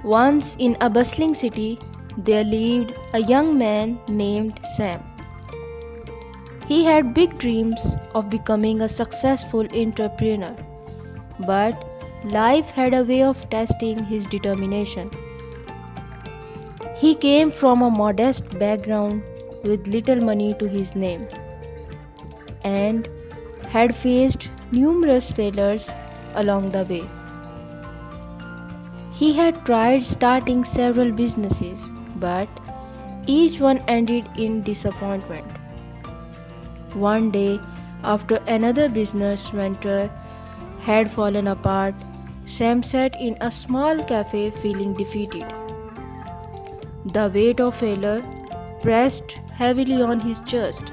Once in a bustling city, there lived a young man named Sam. He had big dreams of becoming a successful entrepreneur, but life had a way of testing his determination. He came from a modest background with little money to his name and had faced numerous failures along the way. He had tried starting several businesses, but each one ended in disappointment. One day, after another business venture had fallen apart, Sam sat in a small cafe feeling defeated. The weight of failure pressed heavily on his chest,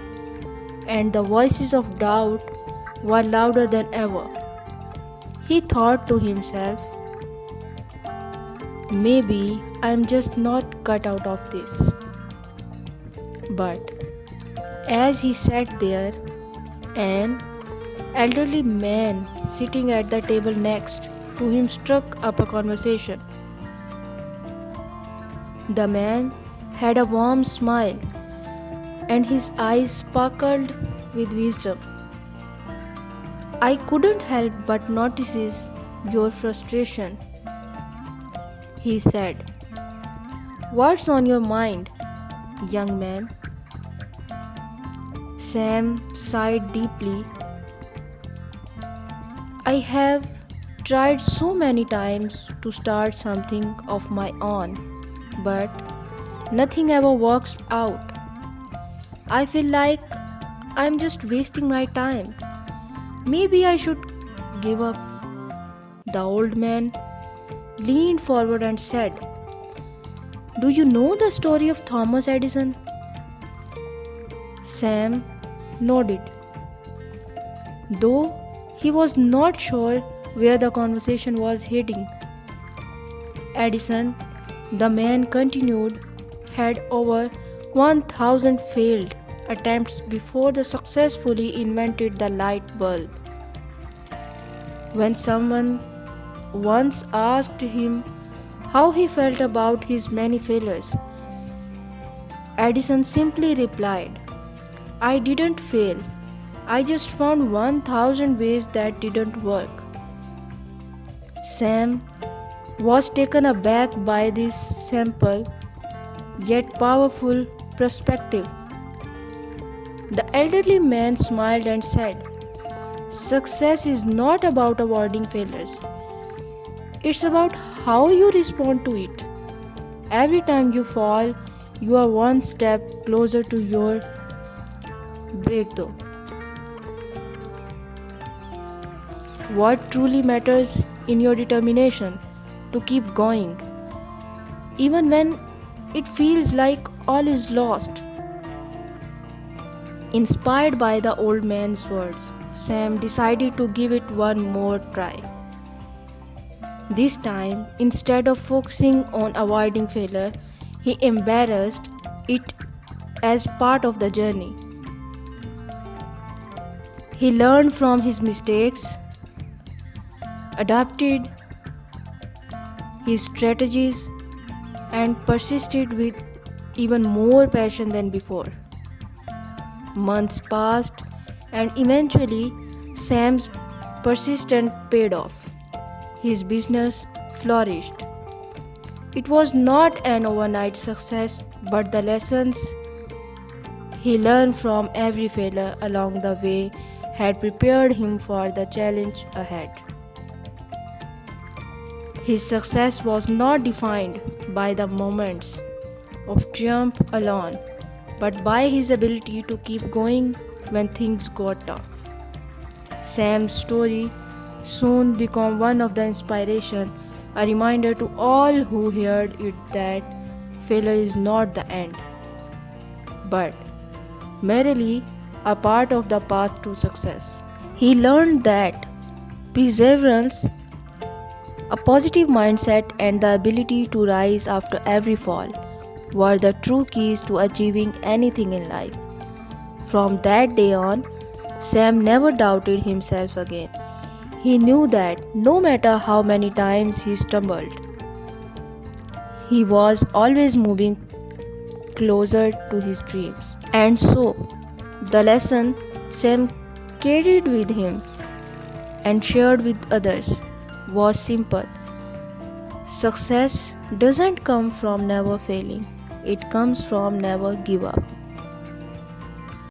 and the voices of doubt were louder than ever. He thought to himself, maybe I'm just not cut out of this. But as he sat there, an elderly man sitting at the table next to him struck up a conversation. The man had a warm smile and his eyes sparkled with wisdom. I couldn't help but notice your frustration, he said. What's on your mind, young man? Sam sighed deeply. I have tried so many times to start something of my own, but nothing ever works out. I feel like I'm just wasting my time. Maybe I should give up. The old man leaned forward and said, do you know the story of Thomas Edison? Sam nodded, though he was not sure where the conversation was heading. Edison, the man continued, had over 1,000 failed attempts before they successfully invented the light bulb. When someone once asked him how he felt about his many failures, Edison simply replied, I didn't fail. I just found 1,000 ways that didn't work. Sam was taken aback by this simple yet powerful perspective. The elderly man smiled and said, success is not about avoiding failures. It's about how you respond to it. Every time you fall, you are one step closer to your breakthrough. What truly matters in your determination to keep going, even when it feels like all is lost. Inspired by the old man's words, Sam decided to give it one more try. This time, instead of focusing on avoiding failure, he embraced it as part of the journey. He learned from his mistakes, adapted his strategies, and persisted with even more passion than before. Months passed, and eventually, Sam's persistence paid off. His business flourished. It was not an overnight success, but the lessons he learned from every failure along the way had prepared him for the challenge ahead. His success was not defined by the moments of triumph alone, but by his ability to keep going when things got tough. Sam's story soon became one of the inspiration, a reminder to all who heard it that failure is not the end, but merely a part of the path to success. He learned that perseverance, a positive mindset, and the ability to rise after every fall were the true keys to achieving anything in life. From that day on, Sam never doubted himself again. He knew that no matter how many times he stumbled, He was always moving closer to his dreams. And so, the lesson Sam carried with him and shared with others was simple. Success doesn't come from never failing, it comes from never give up.